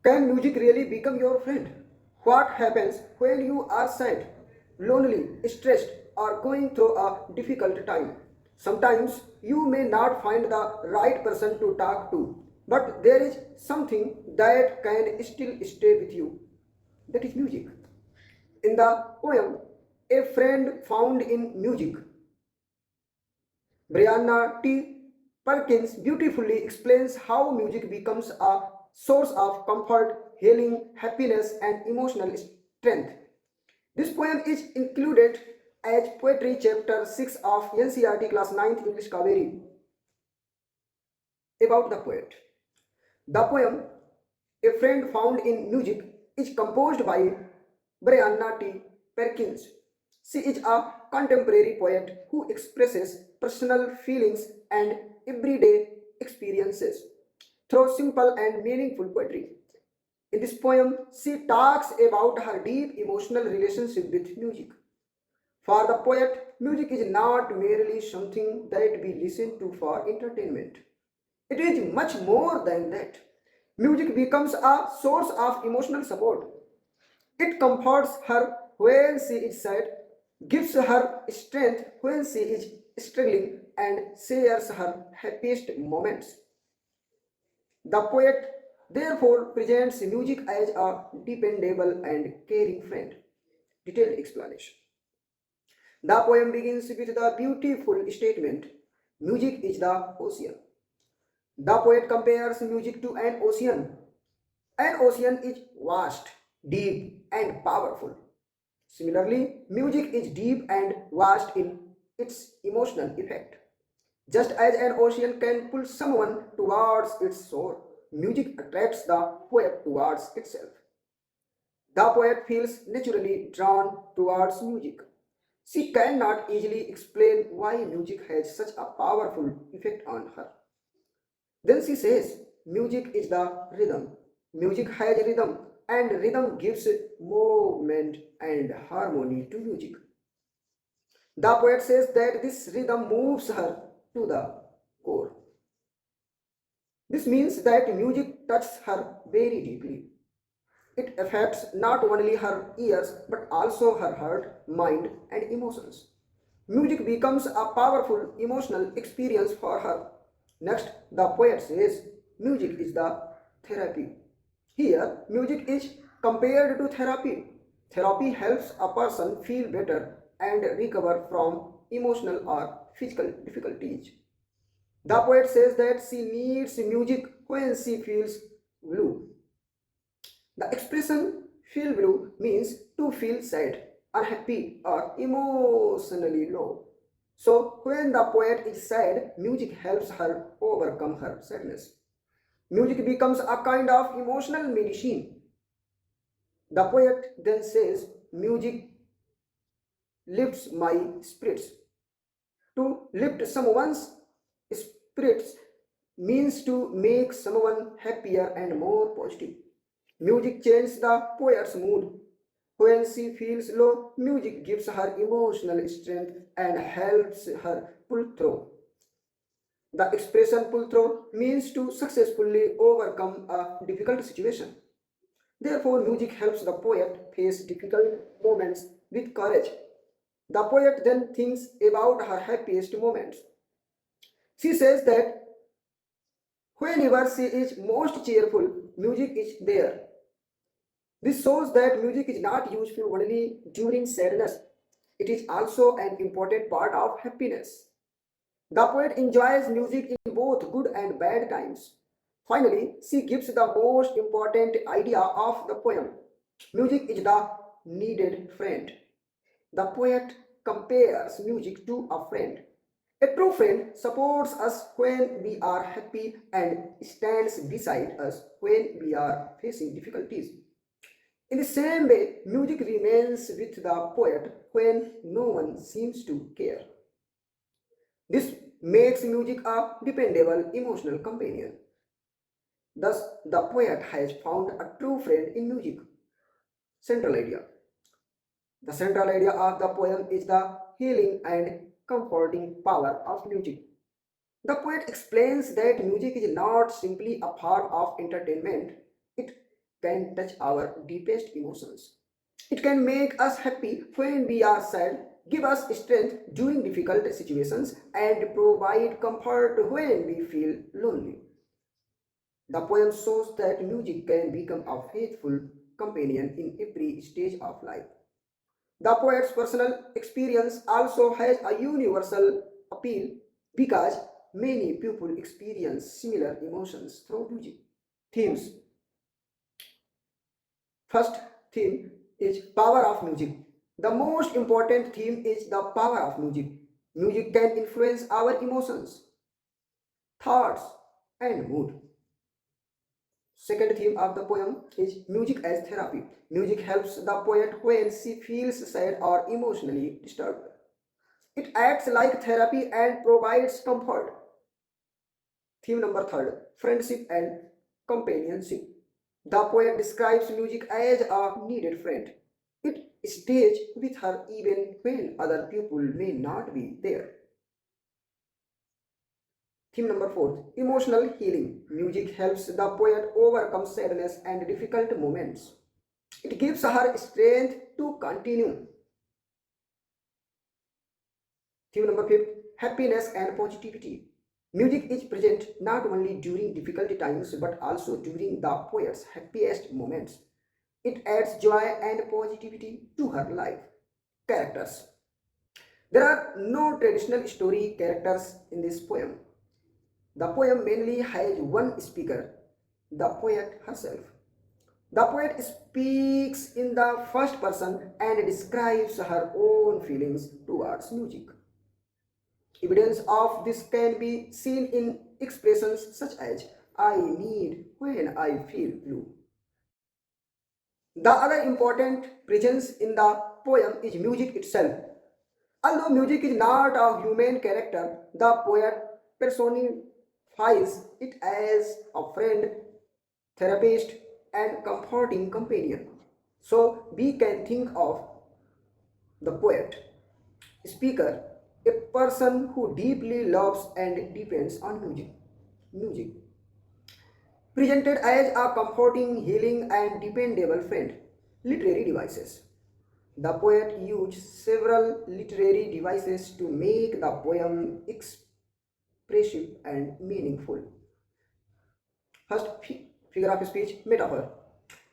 Can music really become your friend? What happens when you are sad, lonely, stressed, or going through a difficult time? Sometimes you may not find the right person to talk to, but there is something that can still stay with you. That is music. In the poem, A Friend Found in Music, Brianna T. Perkins beautifully explains how music becomes a source of comfort, healing, happiness, and emotional strength. This poem is included as Poetry Chapter 6 of NCERT Class 9th English Kaveri. About the poet. The poem, A Friend Found in Music, is composed by Brianna T. Perkins. She is a contemporary poet who expresses personal feelings and everyday experiences through simple and meaningful poetry. In this poem, she talks about her deep emotional relationship with music. For the poet, music is not merely something that we listen to for entertainment. It is much more than that. Music becomes a source of emotional support. It comforts her when she is sad, gives her strength when she is struggling, and shares her happiest moments. The poet therefore presents music as a dependable and caring friend. Detailed explanation. The poem begins with the beautiful statement, music is the ocean. The poet compares music to an ocean. An ocean is vast, deep, and powerful. Similarly, music is deep and vast in its emotional effect. Just as an ocean can pull someone towards its shore, music attracts the poet towards itself. The poet feels naturally drawn towards music. She cannot easily explain why music has such a powerful effect on her. Then she says, music is the rhythm. Music has rhythm, and rhythm gives movement and harmony to music. The poet says that this rhythm moves her to the core. This means that music touches her very deeply. It affects not only her ears but also her heart, mind, and emotions. Music becomes a powerful emotional experience for her. Next, the poet says music is the therapy. Here, music is compared to therapy. Therapy helps a person feel better and recover from emotional or physical difficulties. The poet says that she needs music when she feels blue. The expression feel blue means to feel sad, unhappy, or emotionally low. So, when the poet is sad, music helps her overcome her sadness. Music becomes a kind of emotional medicine. The poet then says, music lifts my spirits. To lift someone's spirits means to make someone happier and more positive. Music changes the poet's mood. When she feels low, music gives her emotional strength and helps her pull through. The expression pull through means to successfully overcome a difficult situation. Therefore, music helps the poet face difficult moments with courage. The poet then thinks about her happiest moments. She says that whenever she is most cheerful, music is there. This shows that music is not useful only during sadness. It is also an important part of happiness. The poet enjoys music in both good and bad times. Finally, she gives the most important idea of the poem. Music is the needed friend. The poet compares music to a friend. A true friend supports us when we are happy and stands beside us when we are facing difficulties. In the same way, music remains with the poet when no one seems to care. This makes music a dependable emotional companion. Thus, the poet has found a true friend in music. Central idea. The central idea of the poem is the healing and comforting power of music. The poet explains that music is not simply a part of entertainment, it can touch our deepest emotions. It can make us happy when we are sad, give us strength during difficult situations, and provide comfort when we feel lonely. The poem shows that music can become a faithful companion in every stage of life. The poet's personal experience also has a universal appeal because many people experience similar emotions through music. Themes. First theme is power of music. The most important theme is the power of music. Music can influence our emotions, thoughts, and mood. Second theme of the poem is music as therapy. Music helps the poet when she feels sad or emotionally disturbed. It acts like therapy and provides comfort. Theme number third, friendship and companionship. The poet describes music as a needed friend. It stays with her even when other people may not be there. Theme number four, emotional healing. Music helps the poet overcome sadness and difficult moments. It gives her strength to continue. Theme number five, happiness and positivity. Music is present not only during difficult times but also during the poet's happiest moments. It adds joy and positivity to her life. Characters. There are no traditional story characters in this poem. The poem mainly has one speaker, the poet herself. The poet speaks in the first person and describes her own feelings towards music. Evidence of this can be seen in expressions such as I need when I feel blue. The other important presence in the poem is music itself. Although music is not a human character, the poet personifies it as a friend, therapist, and comforting companion. So we can think of the poet, speaker, a person who deeply loves and depends on music. Music. Presented as a comforting, healing, and dependable friend. Literary devices. The poet used several literary devices to make the poem expressive and meaningful. First, figure of speech, metaphor.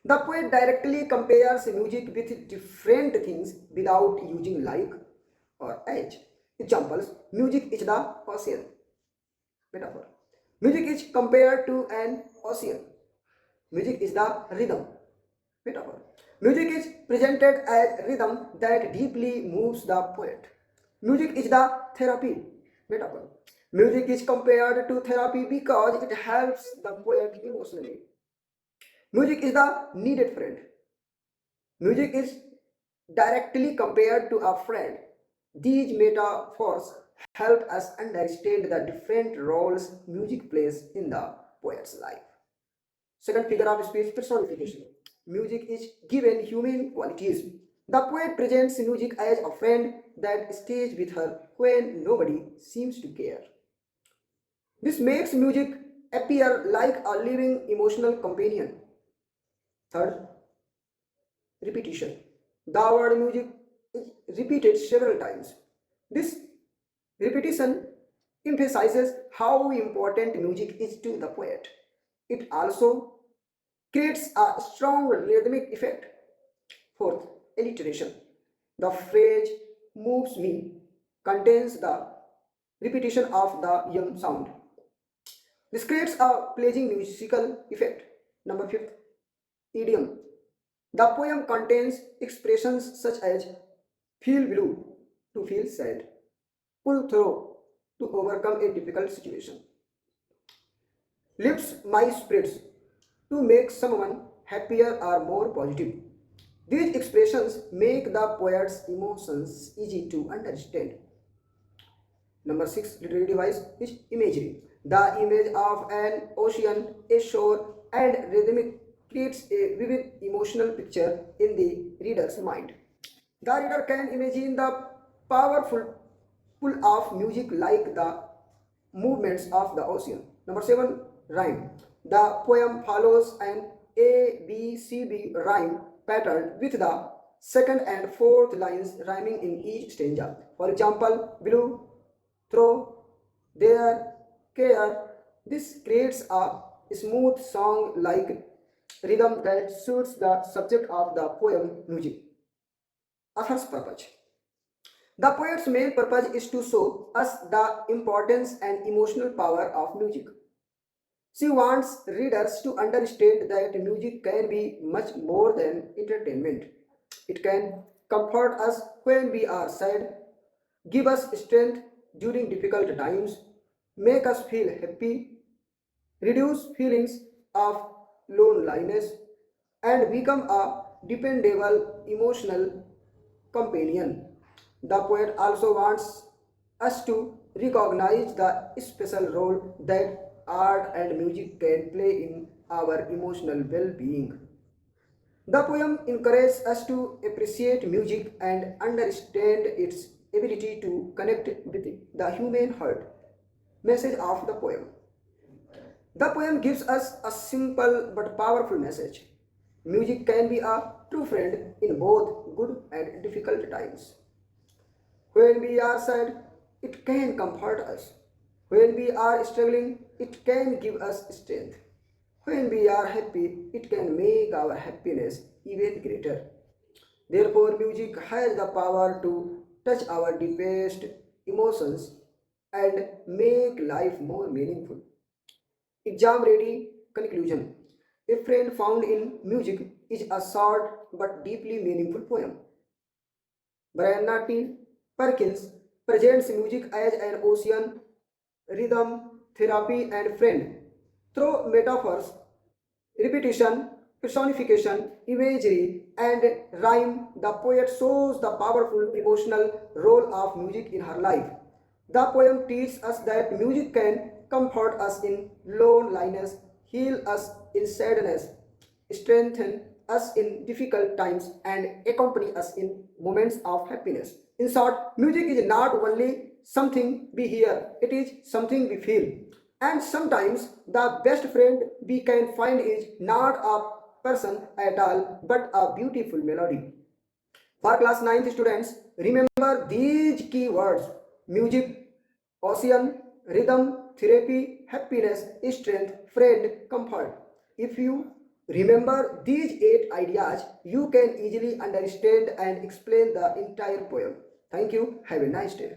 The poet directly compares music with different things without using like or as. Examples, music is the ocean. Metaphor. Music is compared to an ocean. Music is the rhythm. Metaphor. Music is presented as rhythm that deeply moves the poet. Music is the therapy. Metaphor. Music is compared to therapy because it helps the poet emotionally. Music is the needed friend. Music is directly compared to a friend. These metaphors help us understand the different roles music plays in the poet's life. Second figure of speech, personification. Music is given human qualities. The poet presents music as a friend that stays with her when nobody seems to care. This makes music appear like a living emotional companion. Third, repetition. The word music is repeated several times. This repetition emphasizes how important music is to the poet. It also creates a strong rhythmic effect. Fourth, alliteration. The phrase moves me contains the repetition of the yum sound. This creates a pleasing musical effect. Number fifth, idiom. The poem contains expressions such as feel blue to feel sad, pull through to overcome a difficult situation, lifts my spirits to make someone happier or more positive. These expressions make the poet's emotions easy to understand. Number six, literary device is imagery. The image of an ocean, a shore, and rhythmic creates a vivid emotional picture in the reader's mind. The reader can imagine the powerful pull of music like the movements of the ocean. Number seven, rhyme. The poem follows an A-B-C-B rhyme pattern with the second and fourth lines rhyming in each stanza. For example, blue, throw, there, care. This creates a smooth song-like rhythm that suits the subject of the poem music. Author's purpose. The poet's main purpose is to show us the importance and emotional power of music. She wants readers to understand that music can be much more than entertainment. It can comfort us when we are sad, give us strength during difficult times, make us feel happy, reduce feelings of loneliness, and become a dependable emotional companion. The poet also wants us to recognize the special role that art and music can play in our emotional well being. The poem encourages us to appreciate music and understand its ability to connect with the human heart. Message of the poem. The poem gives us a simple but powerful message. Music can be a true friend in both good and difficult times. When we are sad, it can comfort us. When we are struggling, it can give us strength. When we are happy, it can make our happiness even greater. Therefore, music has the power to touch our deepest emotions and make life more meaningful. Exam ready conclusion. A friend found in music is a short but deeply meaningful poem. Brianna T. Perkins presents music as an ocean, rhythm, therapy, and friend. Through metaphors, repetition, personification, imagery, and rhyme, the poet shows the powerful emotional role of music in her life. The poem teaches us that music can comfort us in loneliness, heal us in sadness, strengthen us in difficult times, and accompany us in moments of happiness. In short, music is not only something we hear, it is something we feel. And sometimes the best friend we can find is not a person at all, but a beautiful melody. For class 9th students, remember these key words: music, ocean, rhythm, therapy, happiness, strength, friend, comfort. If you remember these 8 ideas, you can easily understand and explain the entire poem. Thank you. Have a nice day.